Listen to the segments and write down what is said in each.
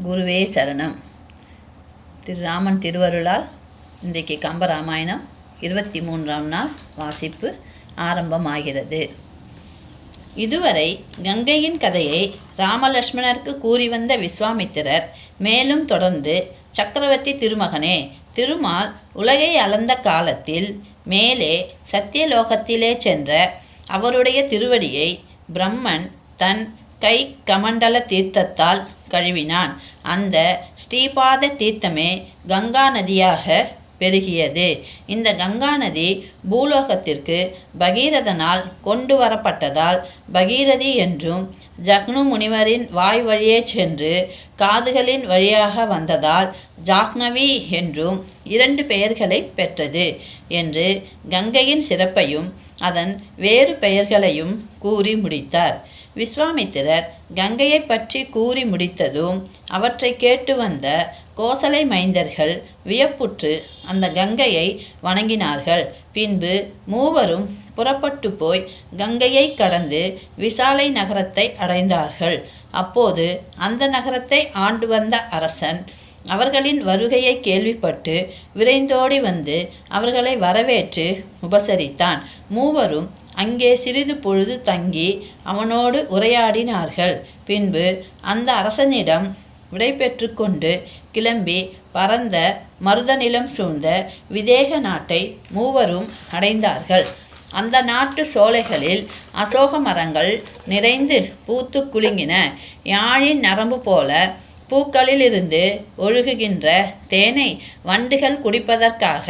குருவே சரணம். ராமன் திருவருளால் இன்றைக்கு கம்பராமாயணம் 23ஆம் நாள் வாசிப்பு ஆரம்பமாகிறது. இதுவரை கங்கையின் கதையை ராமலட்சுமணருக்கு கூறி வந்த விஸ்வாமித்திரர் மேலும் தொடர்ந்து, சக்கரவர்த்தி திருமகனே, திருமால் உலகை அளந்த காலத்தில் மேலே சத்தியலோகத்திலே சென்ற அவருடைய திருவடியை பிரம்மன் தன் கை கமண்டல தீர்த்தத்தால் கழுவினான். அந்த ஸ்ரீபாத தீர்த்தமே கங்கா நதியாக பெருகியது. இந்த கங்கா நதி பூலோகத்திற்கு பகீரதனால் கொண்டு வரப்பட்டதால் பகீரதி என்றும், ஜக்னு முனிவரின் வாய் வழியே சென்று காதுகளின் வழியாக வந்ததால் ஜாக்னவி என்றும் 2 பெயர்களை பெற்றது என்று கங்கையின் சிறப்பையும் அதன் வேறு பெயர்களையும் கூறி முடித்தார். விஸ்வாமித்திரர் கங்கையை பற்றி கூறி முடித்ததும் அவற்றை கேட்டு வந்த கோசலை மைந்தர்கள் வியப்புற்று அந்த கங்கையை வணங்கினார்கள். பின்பு மூவரும் புறப்பட்டு போய் கங்கையை கடந்து விசாலை நகரத்தை அடைந்தார்கள். அப்போது அந்த நகரத்தை ஆண்டு வந்த அரசன் அவர்களின் வருகையை கேள்விப்பட்டு விரைந்தோடி வந்து அவர்களை வரவேற்று உபசரித்தான். மூவரும் அங்கே சிறிது பொழுது தங்கி அவனோடு உரையாடினார்கள். பின்பு அந்த அரசனிடம் விடை பெற்று கொண்டு கிளம்பி பரந்த மருத நிலம் சூழ்ந்த விதேக நாட்டை மூவரும் அடைந்தார்கள். அந்த நாட்டு சோலைகளில் அசோக மரங்கள் நிறைந்து பூத்து குலுங்கின. யாழின் நரம்பு போல பூக்களிலிருந்து ஒழுகுகின்ற தேனை வண்டுகள் குடிப்பதற்காக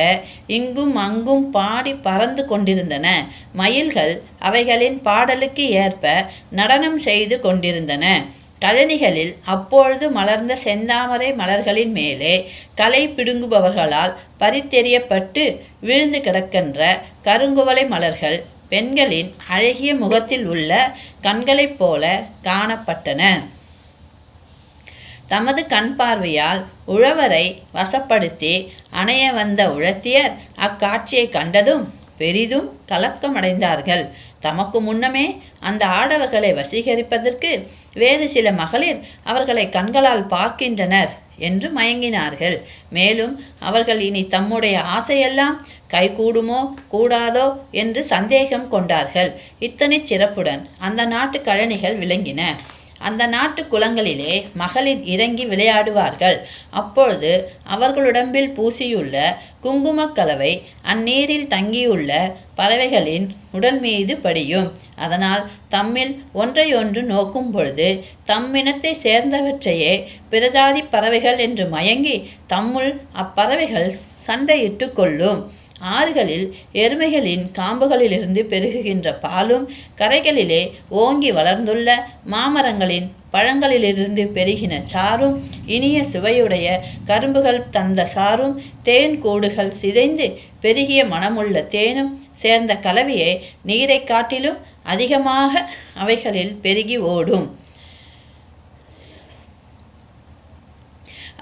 இங்கும் அங்கும் பாடி பறந்து கொண்டிருந்தன. மயில்கள் அவைகளின் பாடலுக்கு ஏற்ப நடனம் செய்து கொண்டிருந்தன. கழனிகளில் அப்பொழுது மலர்ந்த செந்தாமரை மலர்களின் மேலே களை பிடுங்குபவர்களால் பறித்தெறியப்பட்டு விழுந்து கிடக்கின்ற கருங்குவளை மலர்கள் பெண்களின் அழகிய முகத்தில் உள்ள கண்களைப் போல காணப்பட்டன. தமது கண் பார்வையால் உழவரை வசப்படுத்தி அணைய வந்த உழத்தியர் அக்காட்சியை கண்டதும் பெரிதும் கலக்கமடைந்தார்கள். தமக்கு முன்னமே அந்த ஆடவர்களை வசீகரிப்பதற்கு வேறு சில மகளிர் அவர்களை கண்களால் பார்க்கின்றனர் என்று மயங்கினார்கள். மேலும் அவர்கள் இனி தம்முடைய ஆசையெல்லாம் கைகூடுமோ கூடாதோ என்று சந்தேகம் கொண்டார்கள். இத்தனை சிறப்புடன் அந்த நாட்டு கழனிகள் விளங்கின. அந்த நாட்டு குளங்களிலே மகளிர் இறங்கி விளையாடுவார்கள். அப்பொழுது அவர்களுடம்பில் பூசியுள்ள குங்குமக் கலவை அந்நீரில் தங்கியுள்ள பறவைகளின் உடல் மீது படியும். அதனால் தம்மில் ஒன்றையொன்று நோக்கும் பொழுது தம்மினத்தை சேர்ந்தவற்றையே பிரஜாதி பறவைகள் என்று மயங்கி தம்முள் அப்பறவைகள் சண்டையிட்டு கொள்ளும். ஆறுகளில் எருமைகளின் காம்புகளிலிருந்து பெருகுகின்ற பாலும், கரைகளிலே ஓங்கி வளர்ந்துள்ள மாமரங்களின் பழங்களிலிருந்து பெருகின சாரும், இனிய சுவையுடைய கரும்புகள் தந்த சாரும், தேன் கூடுகள் சிதைந்து பெருகிய மனமுள்ள தேனும் சேர்ந்த கலவையை நீரை காட்டிலும் அதிகமாக அவைகளில் பெருகி ஓடும்.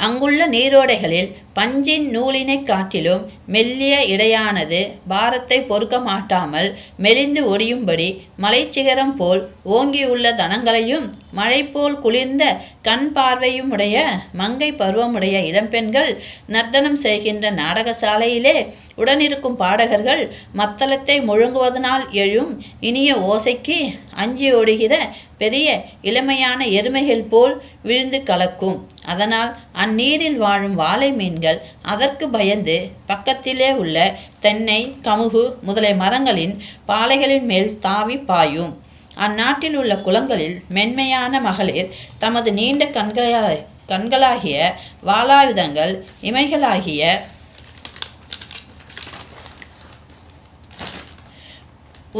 அங்குள்ள நீரோடைகளில் பஞ்சின் நூலினை காட்டிலும் மெல்லிய இடையானது பாரத்தை பொறுக்க மாட்டாமல் மெலிந்து ஒடியும்படி மலைச்சிகரம் போல் ஓங்கியுள்ள தனங்களையும் மழை போல் குளிர்ந்த கண் பார்வையுமுடைய மங்கை பருவமுடைய இளம்பெண்கள் நர்த்தனம் செய்கின்ற நாடகசாலையிலே உடனிருக்கும் பாடகர்கள் மத்தளத்தை முழங்குவதனால் எழும் இனிய ஓசைக்கு அஞ்சி ஓடுகிற பெரிய இளமையான எருமைகள் போல் விழுந்து கலக்கும். அதனால் அந்நீரில் வாழும் வாழை மீன்கள் அதற்கு பயந்து பக்கத்திலே உள்ள தென்னை, கமுகு முதலிய மரங்களின் பாலைகளின் மேல் தாவி பாயும். அந்நாட்டில் உள்ள குளங்களில் மென்மையான மகளிர் தமது நீண்ட கண்களாகிய வாளாயுதங்கள் இமைகளாகிய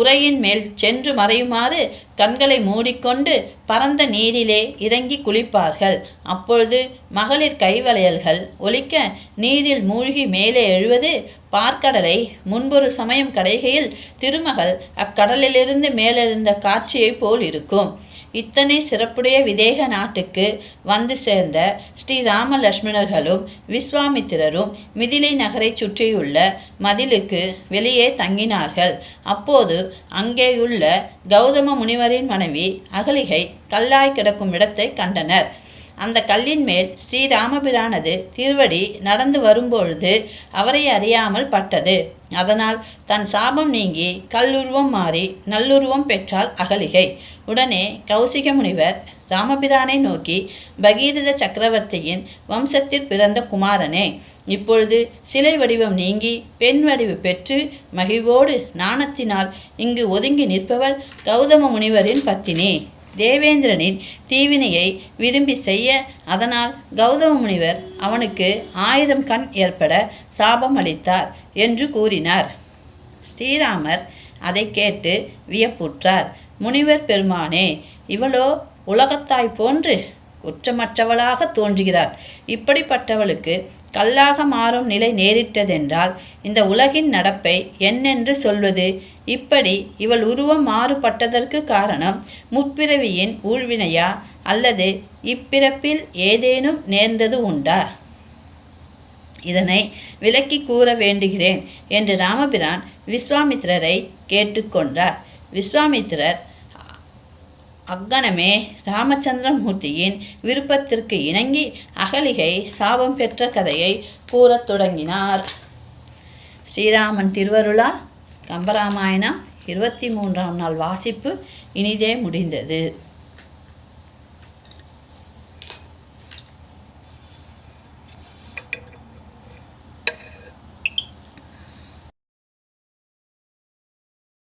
உரையின் மேல் சென்று மறையுமாறு கண்களை மூடிக்கொண்டு பரந்த நீரிலே இறங்கி குளிப்பார்கள். அப்பொழுது மகளிர் கைவளையல்கள் ஒலிக்க நீரில் மூழ்கி மேலே எழுவது பார்க்கடலை முன்பொரு சமயம் கடைகையில் திருமகள் அக்கடலிலிருந்து மேலெழுந்த காட்சியை போல் இருக்கும். இத்தனை சிறப்புடைய விதேக நாட்டுக்கு வந்து சேர்ந்த ஸ்ரீராம லட்சுமணர்களும் விஸ்வாமித்திரரும் மிதிலை நகரை சுற்றியுள்ள மதிலுக்கு வெளியே தங்கினார்கள். அப்போது அங்கேயுள்ள கௌதம முனிவரின் மனைவி அகலிகை கல்லாய் கிடக்கும் இடத்தை கண்டனர். அந்த கல்லின் மேல் ஸ்ரீராமபிரானது திருவடி நடந்து வரும்பொழுது அவரை அறியாமல் பட்டது. அதனால் தன் சாபம் நீங்கி கல்லுருவம் மாறி நல்லுருவம் பெற்றாள் அகலிகை. உடனே கௌசிக முனிவர் ராமபிரானை நோக்கி, பகீரத சக்கரவர்த்தியின் வம்சத்தில் பிறந்த குமாரனே, இப்பொழுது சிலை வடிவம் நீங்கி பெண் வடிவு பெற்று மகிழ்வோடு நாணத்தினால் இங்கு ஒதுங்கி நிற்பவள் கௌதம முனிவரின் பத்தினி. தேவேந்திரனின் தீவினையை விரும்பி செய்ய, அதனால் கௌதம முனிவர் அவனுக்கு 1000 கண் ஏற்பட சாபம் அளித்தார் என்று கூறினார். ஸ்ரீராமர் அதை கேட்டு வியப்புற்றார். முனிவர் பெருமானே, இவளோ உலகத்தாய் போன்று குற்றமற்றவளாக தோன்றுகிறாள். இப்படிப்பட்டவளுக்கு கல்லாக மாறும் நிலை நேரிட்டதென்றால் இந்த உலகின் நடப்பை என்னென்று சொல்வது? இப்படி இவள் உருவம் மாறுபட்டதற்கு காரணம் முற்பிறவியின் ஊழ்வினையா அல்லது இப்பிறப்பில் ஏதேனும் நேர்ந்தது உண்டா? இதனை விளக்கி கூற வேண்டுகிறேன் என்று ராமபிரான் விஸ்வாமித்திரரை கேட்டுக்கொண்டார். விஸ்வாமித்திரர் அக்கணமே ராமச்சந்திரமூர்த்தியின் விருப்பத்திற்கு இணங்கி அகலிகை சாபம் பெற்ற கதையை கூறத் தொடங்கினார். ஸ்ரீராமன் திருவருளால் கம்பராமாயணம் 23ஆம் நாள் வாசிப்பு இனிதே முடிந்தது.